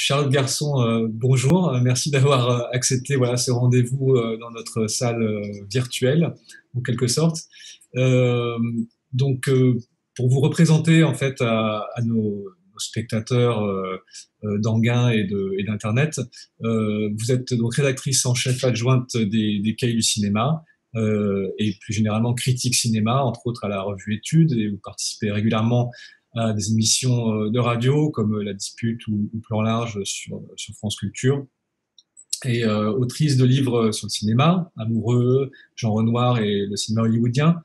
Charles Garçon, bonjour. Merci d'avoir accepté voilà, ce rendez-vous dans notre salle virtuelle, en quelque sorte. Euh, donc, pour vous représenter en fait à nos spectateurs d'Anguin et d'Internet, vous êtes donc rédactrice en chef adjointe des Cahiers du cinéma et plus généralement critique cinéma, entre autres à la revue Études, et vous participez régulièrement à des émissions de radio comme La Dispute ou Plan Large sur France Culture, et autrice de livres sur le cinéma, Amoureux, Jean Renoir et le cinéma hollywoodien.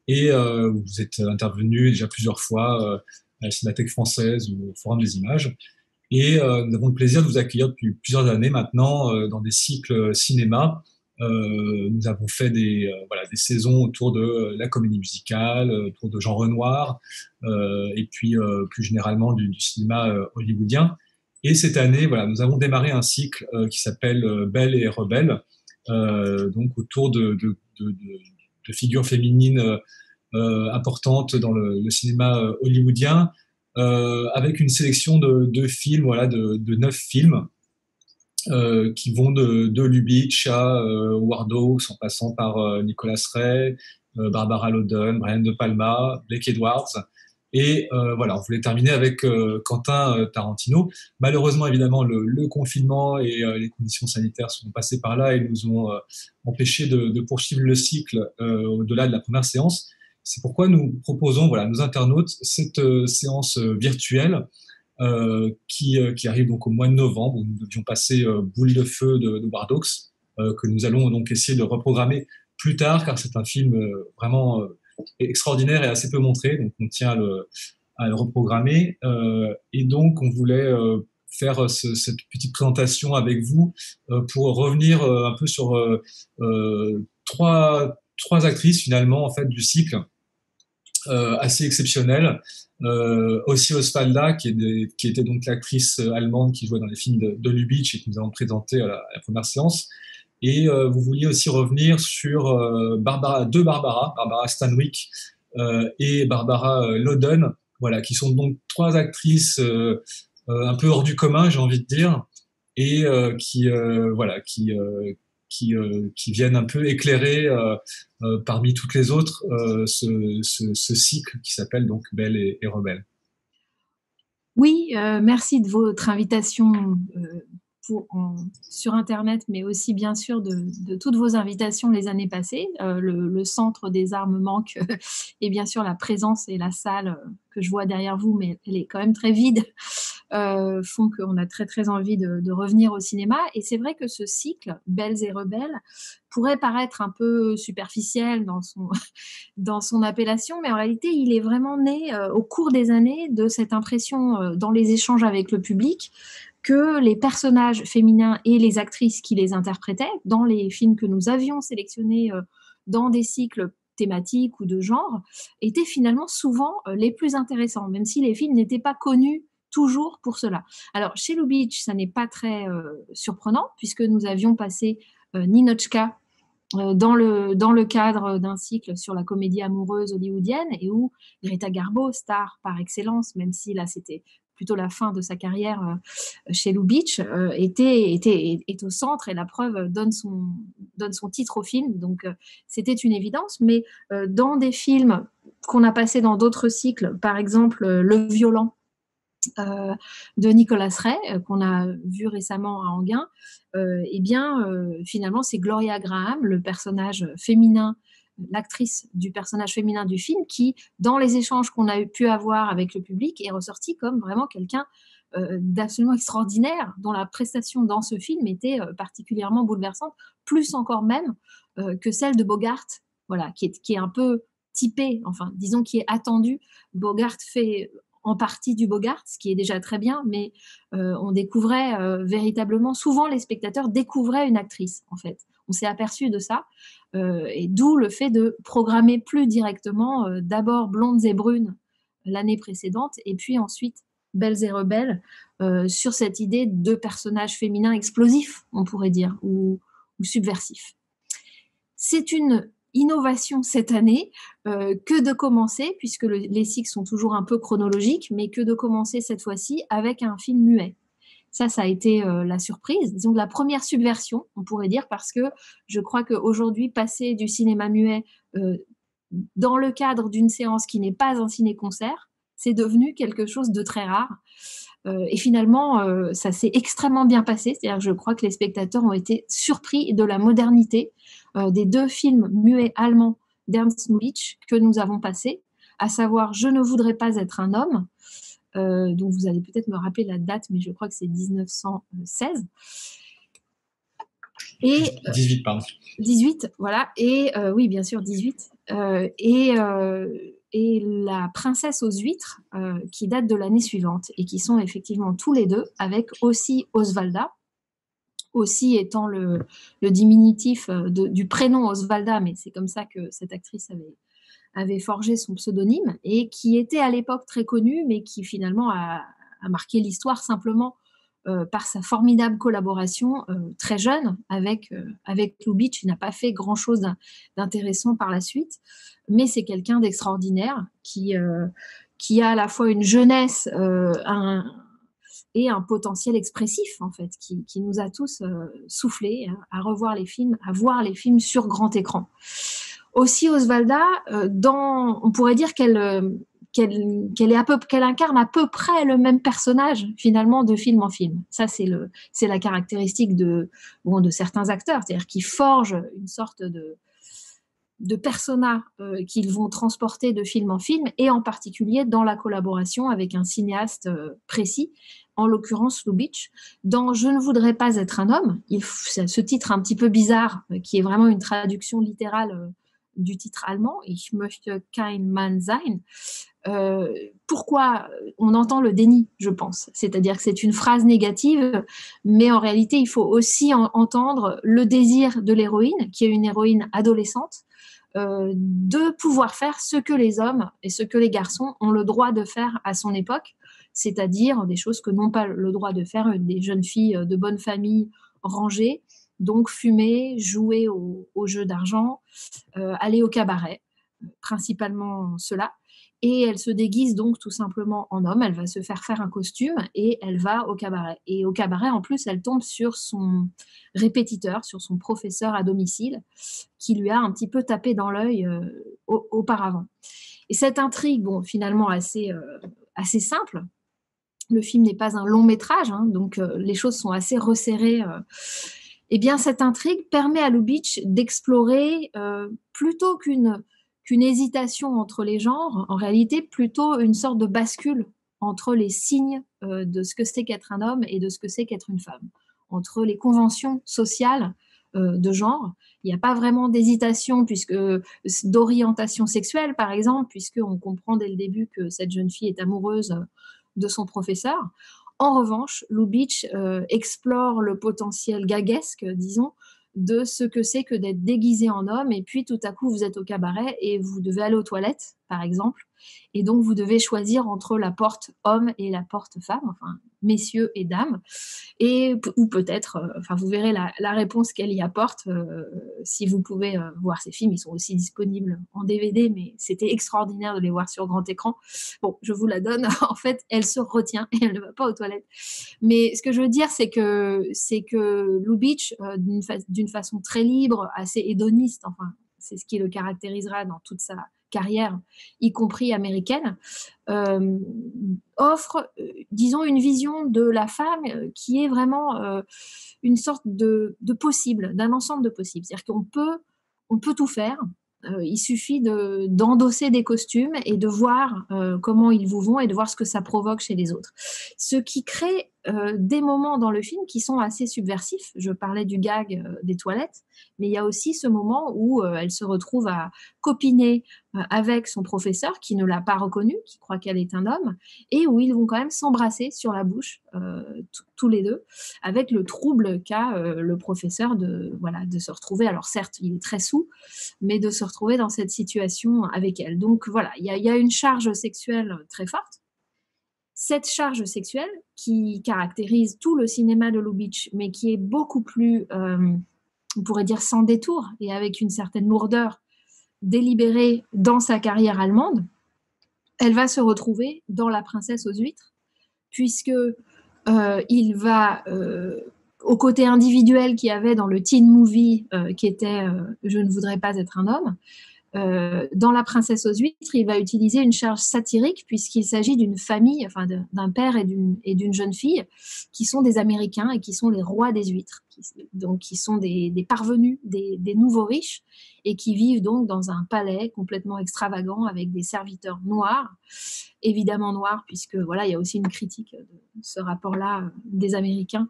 Et vous êtes intervenu déjà plusieurs fois à la Cinémathèque française ou au Forum des images. Et nous avons le plaisir de vous accueillir depuis plusieurs années maintenant dans des cycles cinéma. Nous avons fait voilà, des saisons autour de la comédie musicale, autour de Jean Renoir, et puis plus généralement du cinéma hollywoodien. Et cette année, voilà, nous avons démarré un cycle qui s'appelle Belle et Rebelle, donc autour de figures féminines importantes dans le cinéma hollywoodien, avec une sélection de films, voilà, de 9 films qui vont de Lubitsch à Howard Hawks, en passant par Nicolas Ray, Barbara Loden, Brian De Palma, Blake Edwards. Et voilà, on voulait terminer avec Quentin Tarantino. Malheureusement, évidemment, le confinement et les conditions sanitaires sont passées par là et nous ont empêché de poursuivre le cycle au-delà de la première séance. C'est pourquoi nous proposons, voilà, nos internautes, cette séance virtuelle qui arrive donc au mois de novembre, où nous devions passer Boule de feu de Howard Hawks, que nous allons donc essayer de reprogrammer plus tard, car c'est un film vraiment extraordinaire et assez peu montré, donc on tient à le reprogrammer. Et donc on voulait faire cette petite présentation avec vous pour revenir un peu sur trois actrices finalement en fait du cycle assez exceptionnelle. Aussi Osvalda, qui était donc l'actrice allemande qui jouait dans les films de Lubitsch et que nous avons présenté à la première séance. Et vous vouliez aussi revenir sur Barbara Stanwyck et Barbara Loden, voilà, qui sont donc trois actrices un peu hors du commun, j'ai envie de dire, et voilà, qui viennent un peu éclairer parmi toutes les autres ce cycle qui s'appelle donc Belle et Rebelle. Oui, merci de votre invitation sur Internet, mais aussi bien sûr de toutes vos invitations les années passées. Le Centre des Arts me manque et bien sûr la présence et la salle que je vois derrière vous, mais elle est quand même très vide, font qu'on a très très envie de revenir au cinéma. Et c'est vrai que ce cycle, Belles et Rebelles, pourrait paraître un peu superficiel dans son appellation, mais en réalité, il est vraiment né au cours des années de cette impression dans les échanges avec le public que les personnages féminins et les actrices qui les interprétaient dans les films que nous avions sélectionnés dans des cycles thématiques ou de genre étaient finalement souvent les plus intéressants, même si les films n'étaient pas connus toujours pour cela. Alors, chez Lubitsch, ça n'est pas très surprenant, puisque nous avions passé Ninotchka dans le cadre d'un cycle sur la comédie amoureuse hollywoodienne, et où Greta Garbo, star par excellence, même si là c'était plutôt la fin de sa carrière chez Lubitsch, est au centre, et la preuve donne son titre au film, donc c'était une évidence. Mais dans des films qu'on a passés dans d'autres cycles, par exemple Le Violent, de Nicolas Ray, qu'on a vu récemment à Anguin, eh bien, finalement, c'est Gloria Graham, le personnage féminin, l'actrice du personnage féminin du film, qui, dans les échanges qu'on a pu avoir avec le public, est ressortie comme vraiment quelqu'un d'absolument extraordinaire, dont la prestation dans ce film était particulièrement bouleversante, plus encore même que celle de Bogart, voilà, qui est un peu typé, enfin, disons, qui est attendu. Bogart fait en partie du Bogart, ce qui est déjà très bien, mais on découvrait véritablement, souvent les spectateurs découvraient une actrice, en fait. On s'est aperçu de ça, et d'où le fait de programmer plus directement d'abord Blondes et Brunes l'année précédente, et puis ensuite Belles et Rebelles, sur cette idée de personnages féminins explosifs, on pourrait dire, ou subversifs. C'est une innovation cette année, que de commencer, puisque les cycles sont toujours un peu chronologiques, mais que de commencer cette fois-ci avec un film muet. Ça a été la surprise, disons de la première subversion, on pourrait dire, parce que je crois qu'aujourd'hui, passer du cinéma muet dans le cadre d'une séance qui n'est pas un ciné-concert, c'est devenu quelque chose de très rare. Et finalement, ça s'est extrêmement bien passé. C'est-à-dire que je crois que les spectateurs ont été surpris de la modernité des 2 films muets allemands d'Ernst Lubitsch que nous avons passés, à savoir « Je ne voudrais pas être un homme », dont vous allez peut-être me rappeler la date, mais je crois que c'est 1916. Et 18, pardon. 18, voilà. Et oui, bien sûr, 18. Et La princesse aux huîtres, qui date de l'année suivante, et qui sont effectivement tous les 2, avec aussi Osvalda, aussi étant le diminutif du prénom Osvalda, mais c'est comme ça que cette actrice avait forgé son pseudonyme, et qui était à l'époque très connue, mais qui finalement a marqué l'histoire simplement par sa formidable collaboration très jeune avec Lubitsch. Il n'a pas fait grand-chose d'intéressant par la suite, mais c'est quelqu'un d'extraordinaire qui a à la fois une jeunesse et un potentiel expressif, en fait, qui nous a tous soufflé à revoir les films, à voir les films sur grand écran. Aussi, Osvalda, on pourrait dire qu'elle incarne à peu près le même personnage, finalement, de film en film. Ça, c'est la caractéristique de certains acteurs, c'est-à-dire qu'ils forgent une sorte de persona qu'ils vont transporter de film en film, et en particulier dans la collaboration avec un cinéaste précis, en l'occurrence Lubitsch. Dans « Je ne voudrais pas être un homme », ce titre un petit peu bizarre, qui est vraiment une traduction littérale du titre allemand, « Ich möchte kein Mann sein », pourquoi on entend le déni, je pense. C'est-à-dire que c'est une phrase négative, mais en réalité, il faut aussi entendre le désir de l'héroïne, qui est une héroïne adolescente, de pouvoir faire ce que les hommes et ce que les garçons ont le droit de faire à son époque, c'est-à-dire des choses que n'ont pas le droit de faire des jeunes filles de bonne famille rangées, donc fumer, jouer aux jeux d'argent, aller au cabaret, principalement cela. Et elle se déguise donc tout simplement en homme, elle va se faire un costume et elle va au cabaret. Et au cabaret, en plus, elle tombe sur son répétiteur, sur son professeur à domicile, qui lui a un petit peu tapé dans l'œil auparavant. Et cette intrigue, finalement assez simple. Le film n'est pas un long métrage, donc les choses sont assez resserrées. Eh bien, cette intrigue permet à Lubitsch d'explorer, plutôt qu'une hésitation entre les genres, en réalité plutôt une sorte de bascule entre les signes de ce que c'est qu'être un homme et de ce que c'est qu'être une femme, entre les conventions sociales de genre. Il n'y a pas vraiment d'hésitation d'orientation sexuelle, par exemple, puisqu'on comprend dès le début que cette jeune fille est amoureuse de son professeur. En revanche, Lubitsch explore le potentiel gaguesque, disons, de ce que c'est que d'être déguisé en homme, et puis tout à coup vous êtes au cabaret et vous devez aller aux toilettes, par exemple, et donc vous devez choisir entre la porte homme et la porte femme, enfin messieurs et dames, ou peut-être, vous verrez la réponse qu'elle y apporte si vous pouvez voir ces films. Ils sont aussi disponibles en DVD, mais c'était extraordinaire de les voir sur grand écran. Bon, je vous la donne, en fait, elle se retient et elle ne va pas aux toilettes. Mais ce que je veux dire, c'est que Lubitsch, d'une façon très libre, assez hédoniste, enfin, c'est ce qui le caractérisera dans toute sa carrière, y compris américaine, offre, disons, une vision de la femme qui est vraiment une sorte de possible, d'un ensemble de possibles. C'est-à-dire qu'on peut tout faire. Il suffit d'endosser des costumes et de voir comment ils vous vont et de voir ce que ça provoque chez les autres. Ce qui crée des moments dans le film qui sont assez subversifs. Je parlais du gag des toilettes, mais il y a aussi ce moment où elle se retrouve à copiner avec son professeur qui ne l'a pas reconnue, qui croit qu'elle est un homme, et où ils vont quand même s'embrasser sur la bouche, tous les deux, avec le trouble qu'a le professeur de se retrouver, alors certes il est très saoul, mais de se retrouver dans cette situation avec elle. Donc voilà, il y a une charge sexuelle très forte. Cette charge sexuelle qui caractérise tout le cinéma de Lubitsch, mais qui est beaucoup plus, on pourrait dire, sans détour et avec une certaine lourdeur délibérée dans sa carrière allemande, elle va se retrouver dans La princesse aux huîtres, puisque Il va au côté individuel qu'il y avait dans le teen movie qui était Je ne voudrais pas être un homme. Dans La princesse aux huîtres, il va utiliser une charge satirique puisqu'il s'agit d'une famille, enfin d'un père et d'une jeune fille qui sont des Américains et qui sont les rois des huîtres, donc qui sont des parvenus, des nouveaux riches et qui vivent donc dans un palais complètement extravagant avec des serviteurs noirs, évidemment noirs puisque voilà, il y a aussi une critique de ce rapport-là des Américains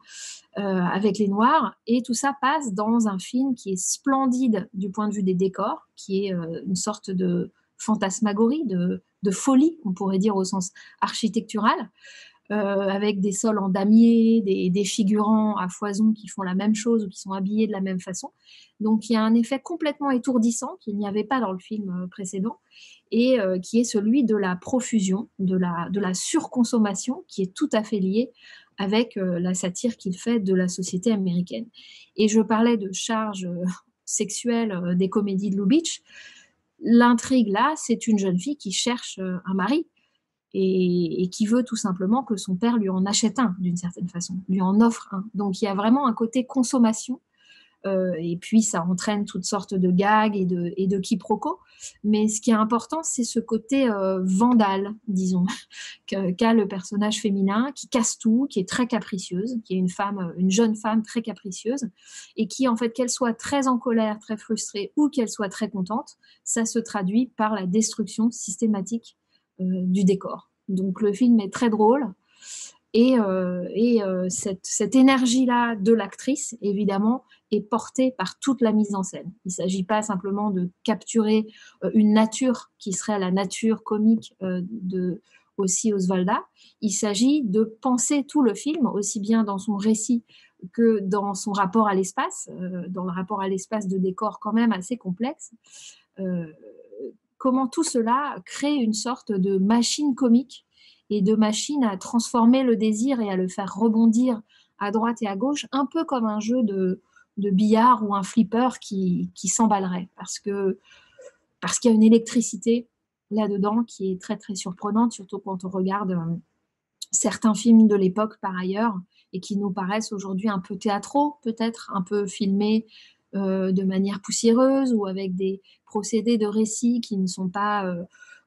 avec les Noirs. Et tout ça passe dans un film qui est splendide du point de vue des décors, qui est une sorte de fantasmagorie, de folie, on pourrait dire au sens architectural, avec des sols en damier, des figurants à foison qui font la même chose ou qui sont habillés de la même façon. Donc il y a un effet complètement étourdissant qu'il n'y avait pas dans le film précédent et qui est celui de la profusion, de la surconsommation qui est tout à fait liée avec la satire qu'il fait de la société américaine. Et je parlais de charge sexuelle des comédies de Lubitsch. L'intrigue là, c'est une jeune fille qui cherche un mari et qui veut tout simplement que son père lui en achète un, d'une certaine façon, lui en offre un. Donc il y a vraiment un côté consommation et puis ça entraîne toutes sortes de gags et de quiproquos. Mais ce qui est important, c'est ce côté vandale, disons, qu'a le personnage féminin, qui casse tout, qui est très capricieuse, qui est une jeune femme très capricieuse, et qui, en fait, qu'elle soit très en colère, très frustrée, ou qu'elle soit très contente, ça se traduit par la destruction systématique du décor. Donc le film est très drôle, cette énergie-là de l'actrice, évidemment, est portée par toute la mise en scène. Il ne s'agit pas simplement de capturer une nature qui serait la nature comique de aussi Osvalda. Il s'agit de penser tout le film, aussi bien dans son récit que dans son rapport à l'espace, dans le rapport à l'espace de décor quand même assez complexe. Euh, Comment tout cela crée une sorte de machine comique et de machine à transformer le désir et à le faire rebondir à droite et à gauche, un peu comme un jeu de billard ou un flipper qui s'emballerait, parce qu'il y a une électricité là-dedans qui est très très surprenante, surtout quand on regarde certains films de l'époque par ailleurs, et qui nous paraissent aujourd'hui un peu théâtraux, peut-être, un peu filmés de manière poussiéreuse ou avec des procédés de récit qui ne sont pas,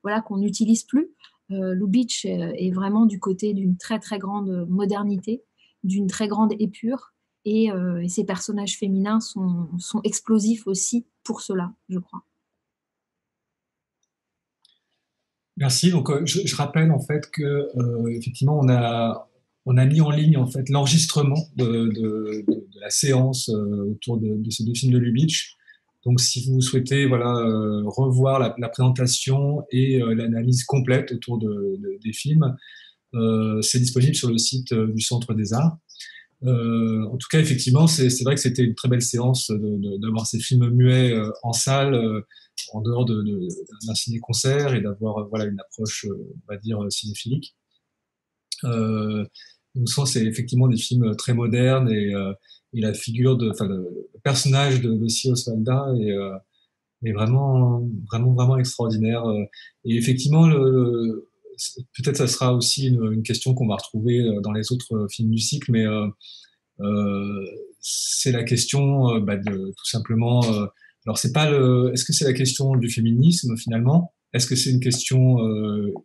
voilà, qu'on n'utilise plus. Lubitsch est vraiment du côté d'une très très grande modernité, d'une très grande épure, et ces personnages féminins sont explosifs aussi pour cela, je crois. Merci. Donc, je rappelle en fait que effectivement, on a mis en ligne en fait l'enregistrement de la séance autour de ces deux films de Lubitsch. Donc, si vous souhaitez voilà revoir la présentation et l'analyse complète autour des films, c'est disponible sur le site du Centre des Arts. En tout cas, effectivement, c'est vrai que c'était une très belle séance d'avoir ces films muets en salle, en dehors d'un ciné-concert et d'avoir voilà une approche, on va dire, cinéphilique. Donc, ça, c'est effectivement des films très modernes et la figure enfin, le personnage de Si Osvalda est vraiment, vraiment, vraiment extraordinaire. Et effectivement, peut-être ça sera aussi une question qu'on va retrouver dans les autres films du cycle, mais c'est la question de tout simplement. Alors c'est pas le. Est-ce que c'est la question du féminisme finalement? Est-ce que c'est une question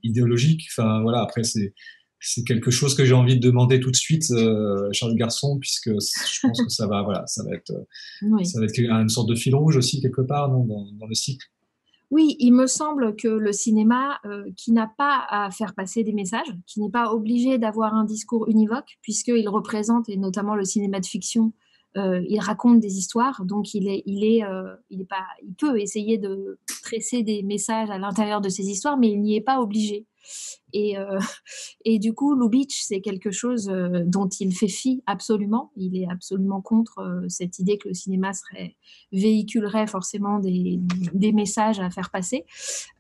idéologique? Enfin voilà. Après c'est quelque chose que j'ai envie de demander tout de suite, Charles Garçon, puisque je pense que ça va voilà Oui. ça va être une sorte de fil rouge aussi quelque part non, dans le cycle. Oui, il me semble que le cinéma, qui n'a pas à faire passer des messages, qui n'est pas obligé d'avoir un discours univoque, puisqu'il représente, et notamment le cinéma de fiction, il raconte des histoires, donc il peut essayer de tresser des messages à l'intérieur de ces histoires, mais il n'y est pas obligé. Et, euh, et du coup, Lubitsch, c'est quelque chose dont il fait fi absolument. Il est absolument contre cette idée que le cinéma véhiculerait forcément des messages à faire passer.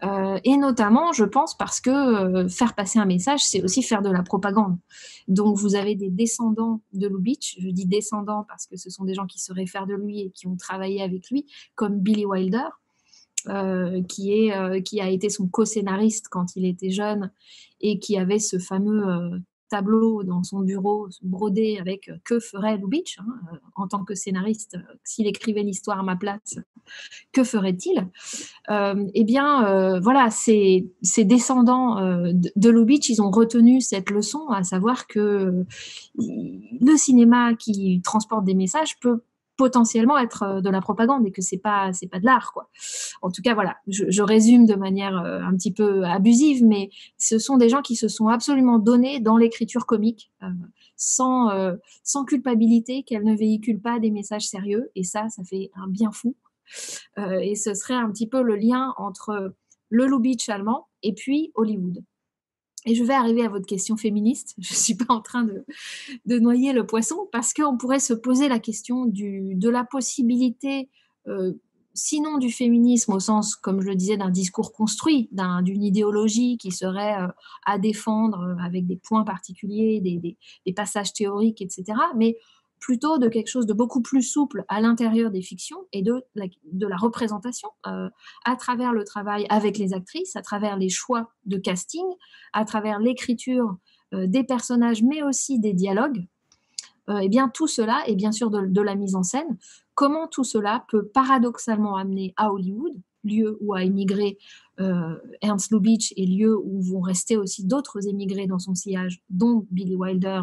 Et notamment, je pense, parce que faire passer un message, c'est aussi faire de la propagande. Donc, vous avez des descendants de Lubitsch, je dis descendants parce que ce sont des gens qui se réfèrent de lui et qui ont travaillé avec lui, comme Billy Wilder, qui a été son co-scénariste quand il était jeune et qui avait ce fameux tableau dans son bureau brodé avec que ferait Lubitsch, hein, en tant que scénariste, s'il écrivait l'histoire à ma place, que ferait-il? Eh bien, voilà, ces descendants de Lubitsch, ils ont retenu cette leçon, à savoir que le cinéma qui transporte des messages peut potentiellement être de la propagande et que c'est pas de l'art, quoi. En tout cas, voilà, je résume de manière un petit peu abusive, mais ce sont des gens qui se sont absolument donnés dans l'écriture comique, sans culpabilité, qu'elle ne véhicule pas des messages sérieux, et ça fait un bien fou. Et ce serait un petit peu le lien entre le Lubitsch allemand et puis Hollywood. Et je vais arriver à votre question féministe. Je ne suis pas en train de noyer le poisson, parce qu'on pourrait se poser la question de la possibilité, sinon du féminisme au sens, comme je le disais, d'un discours construit, d'une idéologie qui serait à défendre avec des points particuliers, des passages théoriques, etc., mais plutôt de quelque chose de beaucoup plus souple à l'intérieur des fictions et de la représentation à travers le travail avec les actrices, à travers les choix de casting, à travers l'écriture des personnages, mais aussi des dialogues. Eh bien, tout cela, et bien sûr de la mise en scène, comment tout cela peut paradoxalement amener à Hollywood, lieu où a émigré Ernst Lubitsch et lieu où vont rester aussi d'autres émigrés dans son sillage, dont Billy Wilder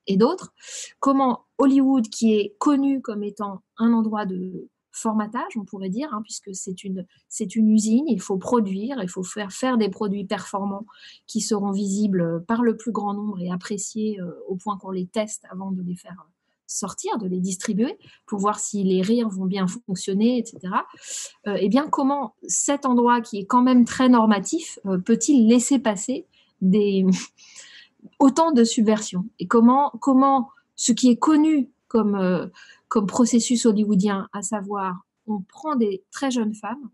et d'autres, comment Hollywood, qui est connu comme étant un endroit de formatage, on pourrait dire, hein, puisque c'est une usine, il faut produire, il faut faire des produits performants qui seront visibles par le plus grand nombre et appréciés au point qu'on les teste avant de les faire sortir, de les distribuer, pour voir si les rires vont bien fonctionner, etc. Eh bien, comment cet endroit qui est quand même très normatif peut-il laisser passer autant de subversions? Et comment ce qui est connu comme processus hollywoodien, à savoir, on prend des très jeunes femmes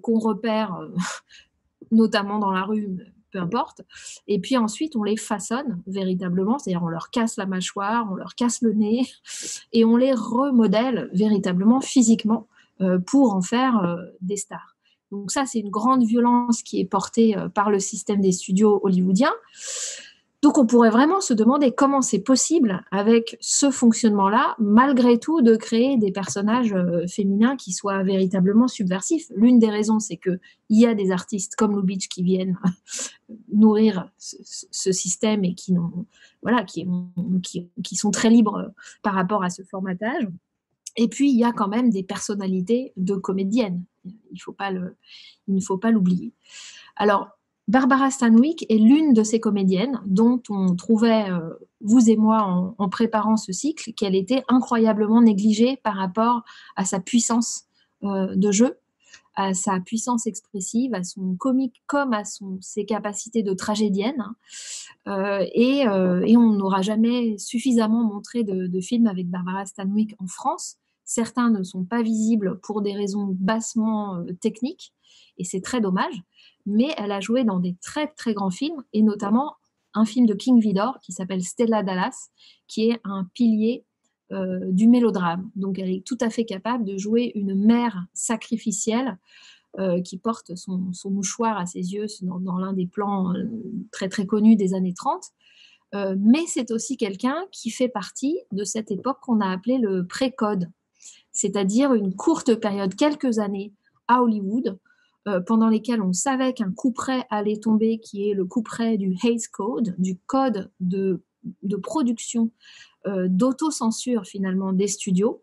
qu'on repère notamment dans la rue, peu importe, et puis ensuite on les façonne véritablement, c'est-à-dire on leur casse la mâchoire, on leur casse le nez, et on les remodèle véritablement physiquement pour en faire des stars. Donc ça, c'est une grande violence qui est portée par le système des studios hollywoodiens. Donc on pourrait vraiment se demander comment c'est possible, avec ce fonctionnement-là, malgré tout, de créer des personnages féminins qui soient véritablement subversifs. L'une des raisons, c'est qu'il y a des artistes comme Lubitsch qui viennent nourrir ce système et qui sont très libres par rapport à ce formatage. Et puis, il y a quand même des personnalités de comédiennes. Il ne faut pas l'oublier. Alors, Barbara Stanwyck est l'une de ces comédiennes dont on trouvait, vous et moi, en préparant ce cycle, qu'elle était incroyablement négligée par rapport à sa puissance de jeu, à sa puissance expressive, à son comique comme à ses capacités de tragédienne. Et on n'aura jamais suffisamment montré de films avec Barbara Stanwyck en France. Certains ne sont pas visibles pour des raisons bassement techniques, et c'est très dommage. Mais elle a joué dans des très très grands films, et notamment un film de King Vidor qui s'appelle Stella Dallas, qui est un pilier du mélodrame. Donc elle est tout à fait capable de jouer une mère sacrificielle qui porte son mouchoir à ses yeux dans l'un des plans très très connus des années 30. Mais c'est aussi quelqu'un qui fait partie de cette époque qu'on a appelée le pré-code, c'est-à-dire une courte période, quelques années à Hollywood, pendant lesquelles on savait qu'un couperet allait tomber, qui est le couperet du Hays Code, du code de production, d'autocensure finalement des studios,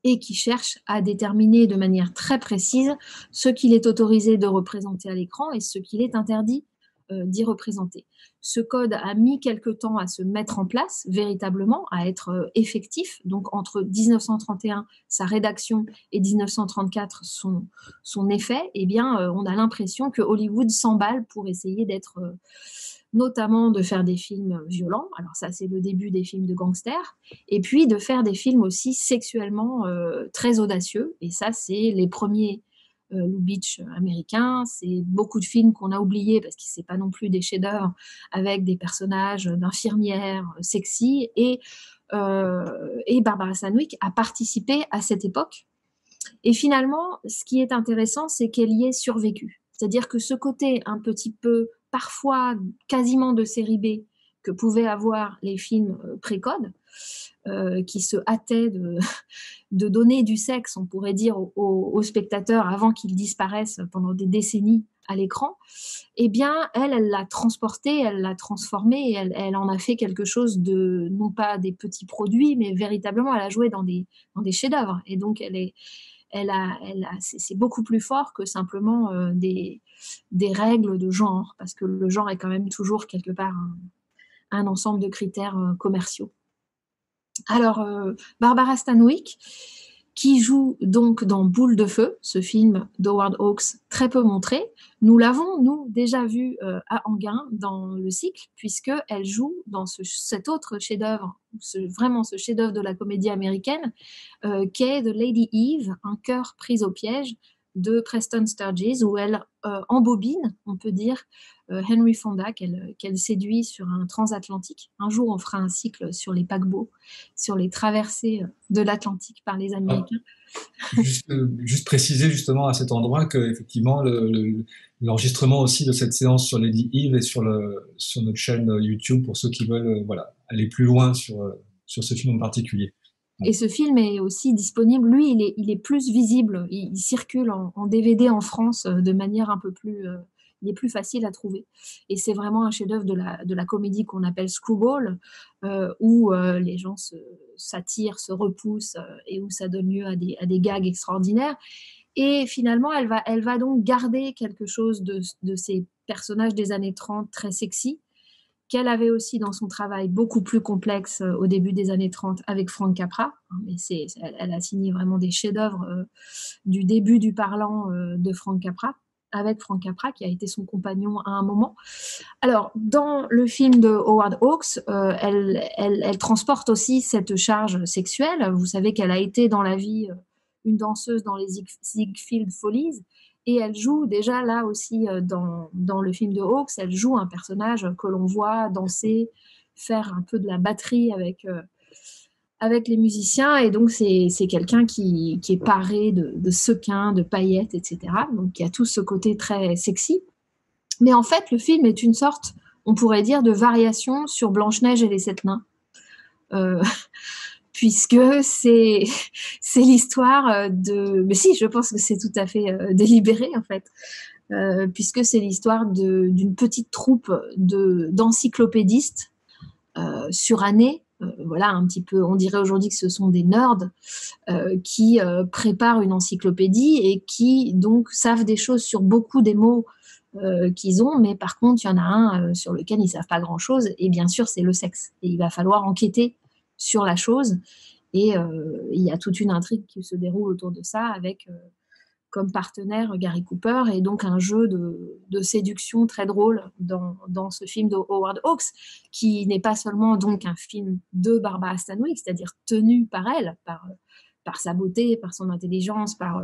et qui cherche à déterminer de manière très précise ce qu'il est autorisé de représenter à l'écran et ce qu'il est interdit d'y représenter. Ce code a mis quelque temps à se mettre en place, véritablement, à être effectif. Donc entre 1931, sa rédaction, et 1934, son effet, eh bien, on a l'impression que Hollywood s'emballe pour essayer d'être... notamment de faire des films violents, alors ça c'est le début des films de gangsters, et puis de faire des films aussi sexuellement très audacieux, et ça c'est les premiers Lubitsch américains, c'est beaucoup de films qu'on a oubliés parce que c'est pas non plus des chefs-d'œuvre, avec des personnages d'infirmières sexy, et Barbara Stanwyck a participé à cette époque. Et finalement, ce qui est intéressant, c'est qu'elle y ait survécu. C'est-à-dire que ce côté un petit peu, parfois quasiment de série B, que pouvaient avoir les films pré-code, qui se hâtaient de donner du sexe, on pourrait dire, aux spectateurs avant qu'ils disparaissent pendant des décennies à l'écran, eh bien, elle l'a transporté, elle l'a transformé, et elle en a fait quelque chose de, non pas des petits produits, mais véritablement, elle a joué dans des chefs-d'œuvre. Et donc, c'est beaucoup plus fort que simplement des règles de genre, parce que le genre est quand même toujours quelque part un ensemble de critères commerciaux. Alors, Barbara Stanwyck, qui joue donc dans Boule de feu, ce film d'Howard Hawks très peu montré. Nous l'avons, nous, déjà vu à Enghien dans le cycle, puisqu'elle joue dans cet autre chef-d'œuvre, vraiment ce chef-d'œuvre de la comédie américaine, qu'est The Lady Eve, un cœur pris au piège, de Preston Sturges, où elle embobine, on peut dire, Henry Fonda, qu'elle séduit sur un transatlantique. Un jour, on fera un cycle sur les paquebots, sur les traversées de l'Atlantique par les Américains. Juste préciser justement à cet endroit que effectivement l'enregistrement aussi de cette séance sur Lady Eve est sur notre chaîne YouTube pour ceux qui veulent aller plus loin sur ce film en particulier. Et ce film est aussi disponible, lui, il est plus visible, il circule en DVD en France de manière un peu plus... il est plus facile à trouver. Et c'est vraiment un chef-d'œuvre de la comédie qu'on appelle Screwball, où les gens s'attirent, se repoussent, et où ça donne lieu à des gags extraordinaires. Et finalement, elle va donc garder quelque chose de ces personnages des années 30 très sexy, qu'elle avait aussi dans son travail beaucoup plus complexe au début des années 30 avec Frank Capra. Mais elle a signé vraiment des chefs-d'œuvre du début du parlant de Frank Capra, avec Frank Capra, qui a été son compagnon à un moment. Alors, dans le film de Howard Hawks, elle transporte aussi cette charge sexuelle. Vous savez qu'elle a été dans la vie une danseuse dans les Ziegfeld Follies, et elle joue déjà là aussi dans le film de Hawks, elle joue un personnage que l'on voit danser, faire un peu de la batterie avec les musiciens, et donc c'est quelqu'un qui est paré de sequins, de paillettes, etc. Donc il y a tout ce côté très sexy. Mais en fait, le film est une sorte, on pourrait dire, de variation sur Blanche-Neige et les Sept Nains. Puisque c'est l'histoire de... Mais si, je pense que c'est tout à fait délibéré, en fait. Puisque c'est l'histoire d'une petite troupe d'encyclopédistes surannés, voilà, un petit peu, on dirait aujourd'hui que ce sont des nerds qui préparent une encyclopédie et qui donc savent des choses sur beaucoup des mots qu'ils ont, mais par contre, il y en a un sur lequel ils ne savent pas grand-chose, et bien sûr, c'est le sexe. Et il va falloir enquêter sur la chose, et il y a toute une intrigue qui se déroule autour de ça, avec comme partenaire Gary Cooper, et donc un jeu de séduction très drôle dans ce film de Howard Hawks, qui n'est pas seulement donc un film de Barbara Stanwyck, c'est-à-dire tenu par elle, par sa beauté, par son intelligence, par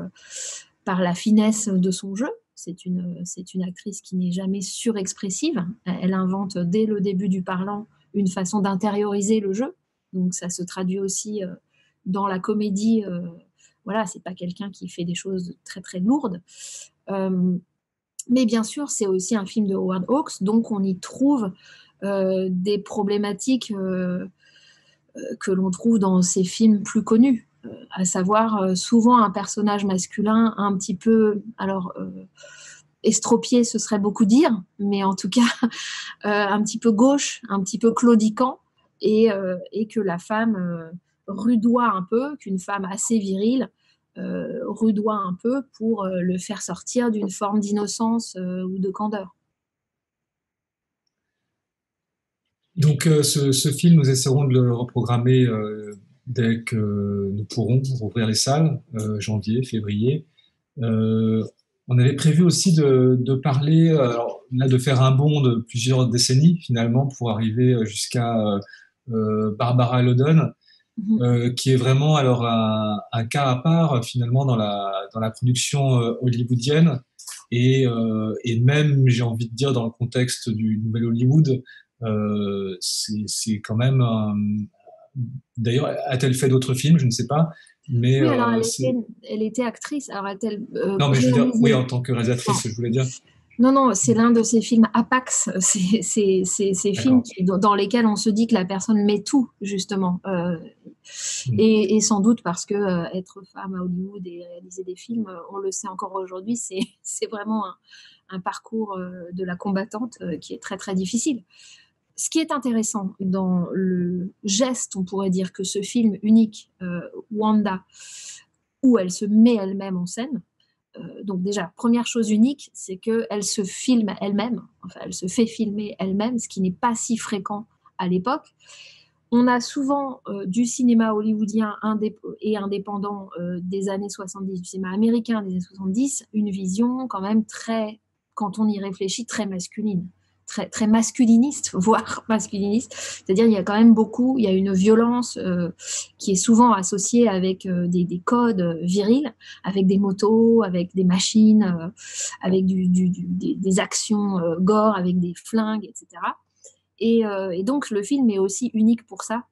la finesse de son jeu. C'est une actrice qui n'est jamais surexpressive. Elle invente dès le début du parlant une façon d'intérioriser le jeu. Donc ça se traduit aussi dans la comédie. Voilà, c'est pas quelqu'un qui fait des choses très très lourdes. Mais bien sûr, c'est aussi un film de Howard Hawks, donc on y trouve des problématiques que l'on trouve dans ses films plus connus, à savoir souvent un personnage masculin un petit peu, alors estropié, ce serait beaucoup dire, mais en tout cas un petit peu gauche, un petit peu claudiquant, et que la femme rudoie un peu, qu'une femme assez virile rudoie un peu pour le faire sortir d'une forme d'innocence ou de candeur. Donc ce film, nous essaierons de le reprogrammer dès que nous pourrons rouvrir les salles, janvier, février. On avait prévu aussi de parler, là, de faire un bond de plusieurs décennies finalement pour arriver jusqu'à Barbara Loden, qui est vraiment alors un cas à part finalement dans la production hollywoodienne, et même, j'ai envie de dire, dans le contexte du nouvel Hollywood. C'est quand même d'ailleurs, a-t-elle fait d'autres films? Je ne sais pas, mais oui, alors elle était actrice. Alors non, mais je veux dire, oui, en tant que réalisatrice, je voulais dire. Non, non, c'est l'un de ces films apax, ces films D'accord. dans lesquels on se dit que la personne met tout, justement. Mm. Et sans doute parce que être femme à Hollywood et réaliser des films, on le sait encore aujourd'hui, c'est vraiment un parcours de la combattante qui est très très difficile. Ce qui est intéressant dans le geste, on pourrait dire que ce film unique, Wanda, où elle se met elle-même en scène, donc déjà, première chose unique, c'est qu'elle se filme elle-même, enfin elle se fait filmer elle-même, ce qui n'est pas si fréquent à l'époque. On a souvent du cinéma hollywoodien et indépendant des années 70, du cinéma américain des années 70, une vision quand même très, quand on y réfléchit, très masculine. Très, très masculiniste, voire masculiniste. C'est-à-dire, il y a quand même beaucoup, il y a une violence qui est souvent associée avec des codes virils, avec des motos, avec des machines, avec des actions gore, avec des flingues, etc. Et donc, le film est aussi unique pour ça.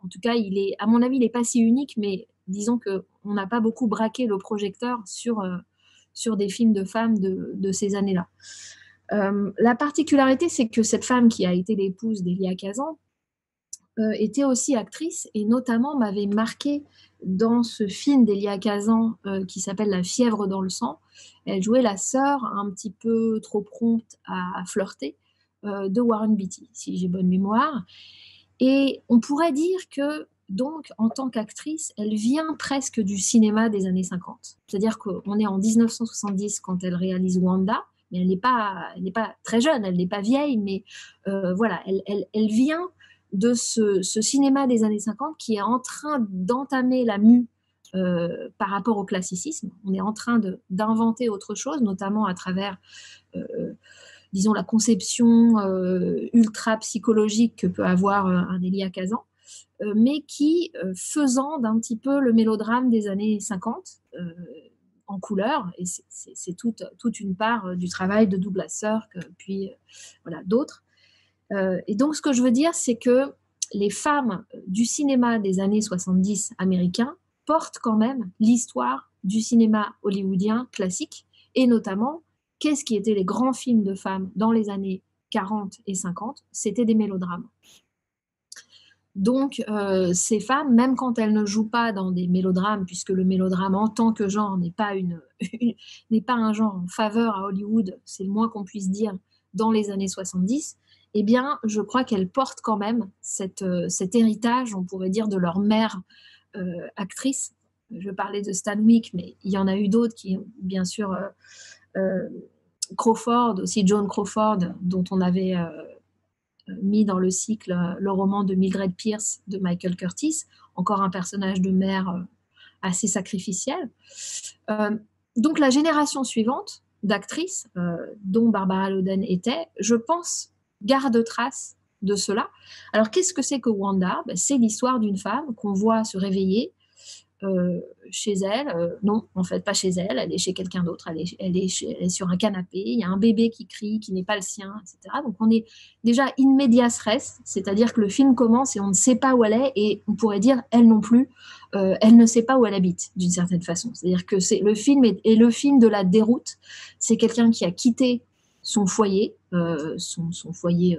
En tout cas, à mon avis, il n'est pas si unique, mais disons qu'on n'a pas beaucoup braqué le projecteur sur des films de femmes de ces années-là. La particularité, c'est que cette femme qui a été l'épouse d'Elia Kazan était aussi actrice et notamment m'avait marqué dans ce film d'Elia Kazan qui s'appelle La fièvre dans le sang. Elle jouait la sœur un petit peu trop prompte à flirter de Warren Beatty, si j'ai bonne mémoire. Et on pourrait dire que, donc, en tant qu'actrice, elle vient presque du cinéma des années 50. C'est-à-dire qu'on est en 1970 quand elle réalise Wanda, mais elle n'est pas très jeune, elle n'est pas vieille, mais voilà, elle vient de ce cinéma des années 50 qui est en train d'entamer la mue par rapport au classicisme. On est en train d'inventer autre chose, notamment à travers disons, la conception ultra psychologique que peut avoir un Elia Kazan, mais qui, faisant d'un petit peu le mélodrame des années 50, en couleur, et c'est toute une part du travail de Douglas Sirk, puis voilà, d'autres. Et donc, ce que je veux dire, c'est que les femmes du cinéma des années 70 américains portent quand même l'histoire du cinéma hollywoodien classique, et notamment, qu'est-ce qui étaient les grands films de femmes dans les années 40 et 50? C'était des mélodrames. Donc, ces femmes, même quand elles ne jouent pas dans des mélodrames, puisque le mélodrame en tant que genre n'est pas, n'est pas un genre en faveur à Hollywood, c'est le moins qu'on puisse dire, dans les années 70, eh bien, je crois qu'elles portent quand même cet héritage, on pourrait dire, de leur mère actrice. Je parlais de Stan Wick, mais il y en a eu d'autres qui, bien sûr, euh, Crawford, aussi Joan Crawford, dont on avait mis dans le cycle le roman de Mildred Pierce de Michael Curtis, encore un personnage de mère assez sacrificiel. Donc la génération suivante d'actrices, dont Barbara Loden était, je pense, garde trace de cela. Alors qu'est-ce que c'est que Wanda? C'est l'histoire d'une femme qu'on voit se réveiller chez elle. Non, en fait, pas chez elle. Elle est chez quelqu'un d'autre. Elle est sur un canapé. Il y a un bébé qui crie, qui n'est pas le sien, etc. Donc, on est déjà in medias res, c'est-à-dire que le film commence et on ne sait pas où elle est. Et on pourrait dire, elle non plus, elle ne sait pas où elle habite, d'une certaine façon. C'est-à-dire que le film est le film de la déroute. C'est quelqu'un qui a quitté son foyer, son foyer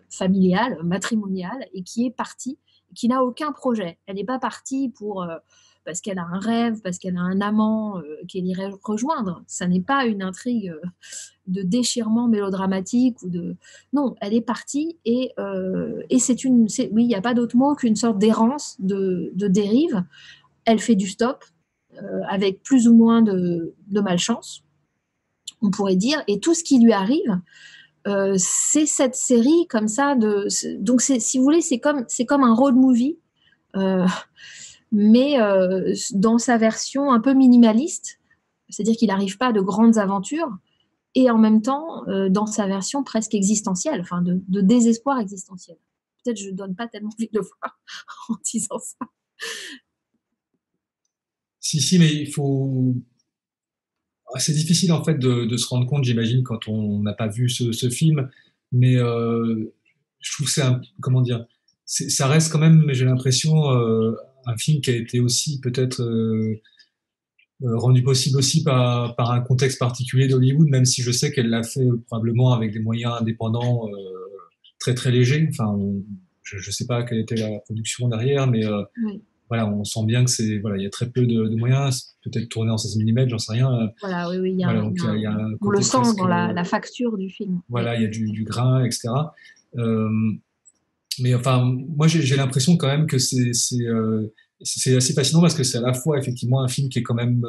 familial, matrimonial, et qui est parti, qui n'a aucun projet. Elle n'est pas partie parce qu'elle a un rêve, parce qu'elle a un amant qu'elle irait rejoindre. Ça n'est pas une intrigue de déchirement mélodramatique ou de... Non, elle est partie et oui, il n'y a pas d'autre mot qu'une sorte d'errance, de dérive. Elle fait du stop avec plus ou moins de malchance, on pourrait dire, et tout ce qui lui arrive, c'est cette série comme ça donc si vous voulez, c'est comme un road movie. Mais dans sa version un peu minimaliste, c'est-à-dire qu'il n'arrive pas à de grandes aventures, et en même temps, dans sa version presque existentielle, enfin de désespoir existentiel. Peut-être je ne donne pas tellement envie de le voir en disant ça. Si, si, mais il faut. C'est difficile en fait de se rendre compte, j'imagine, quand on n'a pas vu ce film, mais je trouve que comment dire, ça reste quand même, j'ai l'impression, un film qui a été aussi peut-être rendu possible aussi par un contexte particulier d'Hollywood, même si je sais qu'elle l'a fait probablement avec des moyens indépendants très très légers. Enfin, je ne sais pas quelle était la production derrière, mais Oui. voilà, on sent bien que c'est voilà, il y a très peu de moyens, peut-être tourné en 16 mm, j'en sais rien. Voilà, oui, oui, Voilà, donc il y a un on le côté sent presque dans la facture du film. Oui. voilà, il y a du grain, etc. Euh, mais enfin, moi j'ai l'impression quand même que c'est assez fascinant parce que c'est à la fois effectivement un film qui est quand même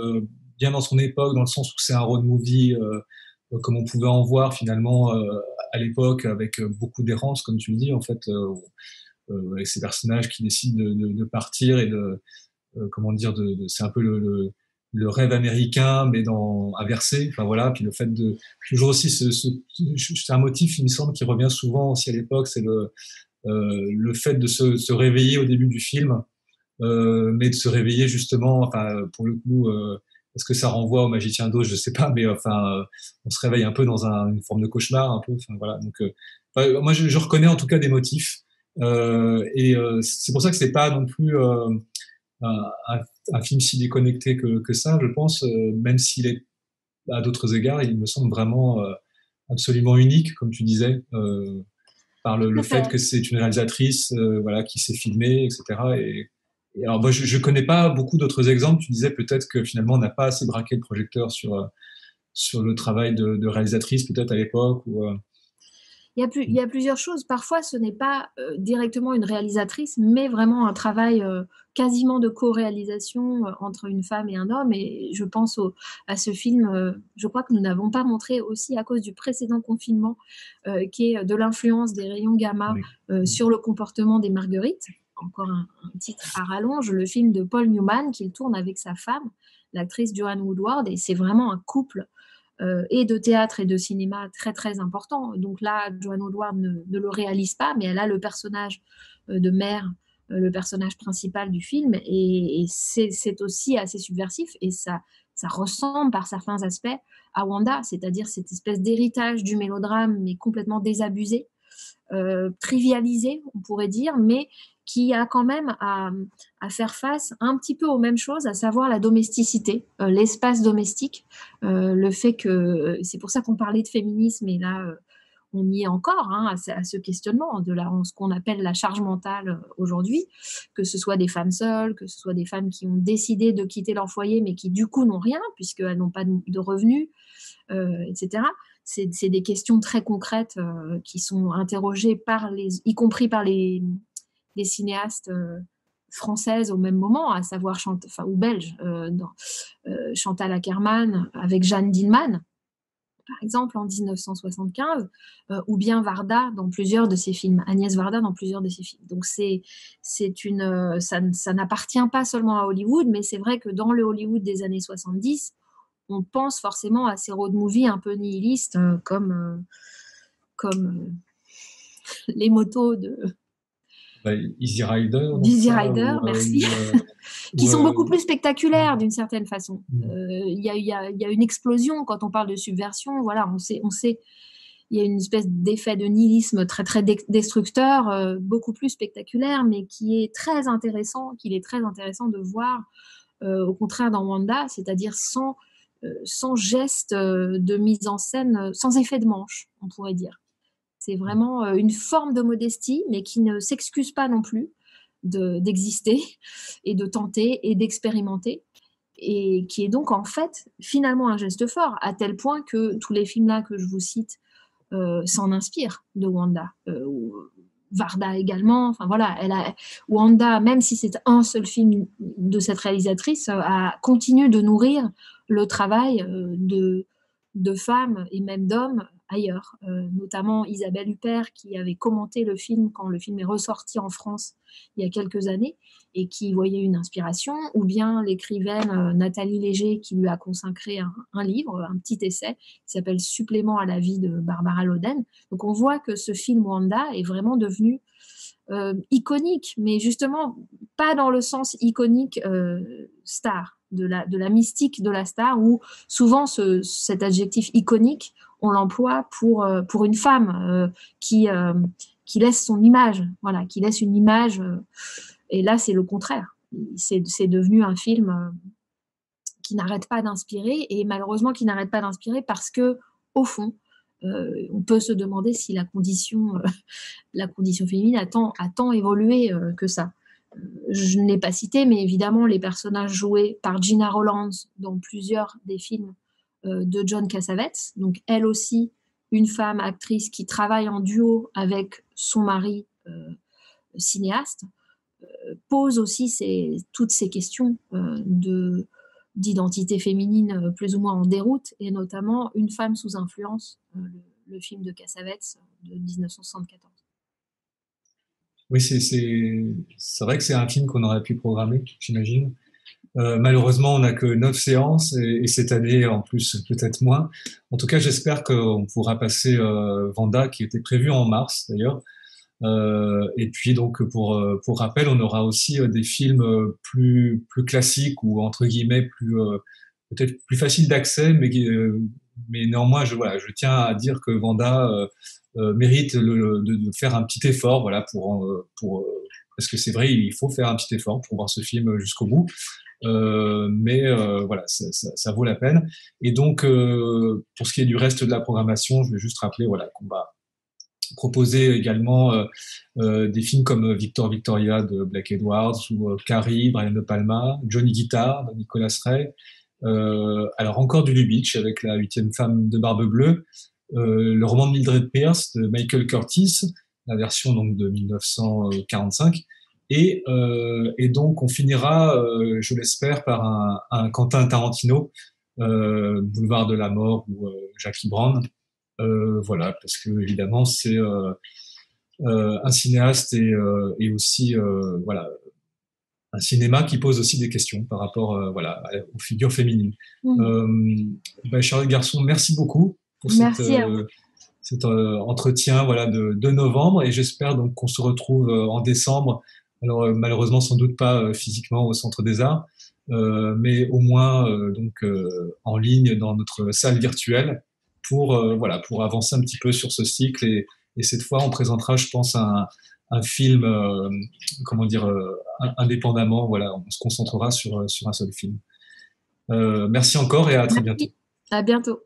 bien dans son époque, dans le sens où c'est un road movie comme on pouvait en voir finalement à l'époque, avec beaucoup d'errance, comme tu le dis, en fait, avec ces personnages qui décident de partir et de comment dire, c'est un peu le rêve américain, mais inversé. Enfin voilà, puis le fait de toujours aussi c'est un motif, il me semble, qui revient souvent aussi à l'époque, c'est le fait de se réveiller au début du film, mais de se réveiller justement, enfin pour le coup. Est-ce que ça renvoie au Magicien d'Oz? Je sais pas, mais enfin, on se réveille un peu dans une forme de cauchemar, un peu. Enfin voilà. Donc, moi, je reconnais en tout cas des motifs, et c'est pour ça que c'est pas non plus un, un film si déconnecté que ça, je pense, même s'il est à d'autres égards, il me semble vraiment absolument unique, comme tu disais, par Tout le à fait fait. que c'est une réalisatrice voilà, qui s'est filmée, etc. Et alors, moi, je connais pas beaucoup d'autres exemples. Tu disais peut-être que finalement, on n'a pas assez braqué le projecteur sur le travail de réalisatrice, peut-être à l'époque. Il y a plusieurs choses. Parfois, ce n'est pas directement une réalisatrice, mais vraiment un travail quasiment de co-réalisation entre une femme et un homme. Et je pense à ce film, je crois que nous n'avons pas montré aussi à cause du précédent confinement, qui est de l'influence des rayons gamma Oui. sur le comportement des marguerites. Encore un titre à rallonge, le film de Paul Newman qu'il tourne avec sa femme, l'actrice Joanne Woodward. Et c'est vraiment un couple et de théâtre et de cinéma très très important. Donc là, Joanne Woodward ne le réalise pas, mais elle a le personnage de mère, le personnage principal du film, et c'est aussi assez subversif, et ça ressemble par certains aspects à Wanda, c'est-à-dire cette espèce d'héritage du mélodrame, mais complètement désabusé, trivialisé, on pourrait dire, mais qui a quand même à faire face un petit peu aux mêmes choses, à savoir la domesticité, l'espace domestique, le fait que, c'est pour ça qu'on parlait de féminisme, et là, on y est encore hein, à ce questionnement de ce qu'on appelle la charge mentale aujourd'hui, que ce soit des femmes seules, que ce soit des femmes qui ont décidé de quitter leur foyer, mais qui du coup n'ont rien, puisqu'elles n'ont pas de revenus, etc. C'est des questions très concrètes qui sont interrogées y compris par les cinéastes françaises au même moment, à savoir ou belges, Chantal Akerman avec Jeanne Dielman, par exemple, en 1975, ou bien Varda dans plusieurs de ses films, Agnès Varda dans plusieurs de ses films. Donc ça n'appartient pas seulement à Hollywood, mais c'est vrai que dans le Hollywood des années 70, on pense forcément à ces road movies un peu nihilistes, comme les motos Bah, Easy Rider, dans d'Easy ça, Rider, merci, qui ou, sont beaucoup plus spectaculaires d'une certaine façon. mm, Il y a une explosion quand on parle de subversion. Voilà, on sait, il y a une espèce d'effet de nihilisme très très destructeur, beaucoup plus spectaculaire, mais qui est très intéressant, qu'il est très intéressant de voir. Au contraire dans Wanda, c'est-à-dire sans geste de mise en scène, sans effet de manche, on pourrait dire. C'est vraiment une forme de modestie, mais qui ne s'excuse pas non plus d'exister et de tenter et d'expérimenter, et qui est donc en fait finalement un geste fort, à tel point que tous les films là que je vous cite s'en inspirent de Wanda. Varda également, enfin voilà, Wanda, même si c'est un seul film de cette réalisatrice, continue de nourrir le travail de femmes et même d'hommes ailleurs, notamment Isabelle Huppert qui avait commenté le film quand le film est ressorti en France il y a quelques années et qui voyait une inspiration, ou bien l'écrivaine Nathalie Léger qui lui a consacré un livre, un petit essai qui s'appelle Supplément à la vie de Barbara Loden. Donc on voit que ce film Wanda est vraiment devenu iconique, mais justement pas dans le sens iconique star, de la mystique de la star, où souvent cet adjectif iconique, on l'emploie pour une femme qui laisse son image, voilà, qui laisse une image, et là c'est le contraire. C'est devenu un film qui n'arrête pas d'inspirer, et malheureusement qui n'arrête pas d'inspirer parce que, au fond, on peut se demander si la condition féminine a tant évolué que ça. Je ne l'ai pas cité, mais évidemment, les personnages joués par Gina Rowlands dans plusieurs des films de John Cassavetes, donc elle aussi, une femme actrice qui travaille en duo avec son mari cinéaste, pose aussi toutes ces questions d'identité féminine plus ou moins en déroute, et notamment Une femme sous influence, le film de Cassavetes de 1974. Oui, c'est vrai que c'est un film qu'on aurait pu programmer, j'imagine. Malheureusement, on n'a que 9 séances et cette année, en plus, peut-être moins. En tout cas, j'espère qu'on pourra passer Vanda, qui était prévu en mars d'ailleurs. Et puis donc pour rappel, on aura aussi des films plus classiques ou entre guillemets peut-être plus faciles d'accès, mais néanmoins voilà, je tiens à dire que Vanda mérite de faire un petit effort, voilà, parce que c'est vrai, il faut faire un petit effort pour voir ce film jusqu'au bout. Voilà, ça vaut la peine. Et donc, pour ce qui est du reste de la programmation, je vais juste rappeler voilà, qu'on va proposer également des films comme Victor Victoria de Blake Edwards ou Carrie, Brian De Palma, Johnny Guitar de Nicolas Ray. Alors encore du Lubitsch avec La huitième femme de Barbe Bleue, le roman de Mildred Pierce de Michael Curtis, la version donc de 1945. Et donc on finira, je l'espère, par un Quentin Tarantino, Boulevard de la Mort ou Jackie Brown. Voilà, parce que évidemment c'est un cinéaste et aussi voilà un cinéma qui pose aussi des questions par rapport voilà aux figures féminines. Charlotte Garçon, merci beaucoup pour cet entretien voilà de novembre, et j'espère donc qu'on se retrouve en décembre. Alors malheureusement sans doute pas physiquement au Centre des Arts, mais au moins donc en ligne dans notre salle virtuelle voilà, pour avancer un petit peu sur ce cycle. Et cette fois, on présentera, je pense, un film, comment dire, indépendamment. Voilà, on se concentrera sur un seul film. Merci encore et à très bientôt. À bientôt.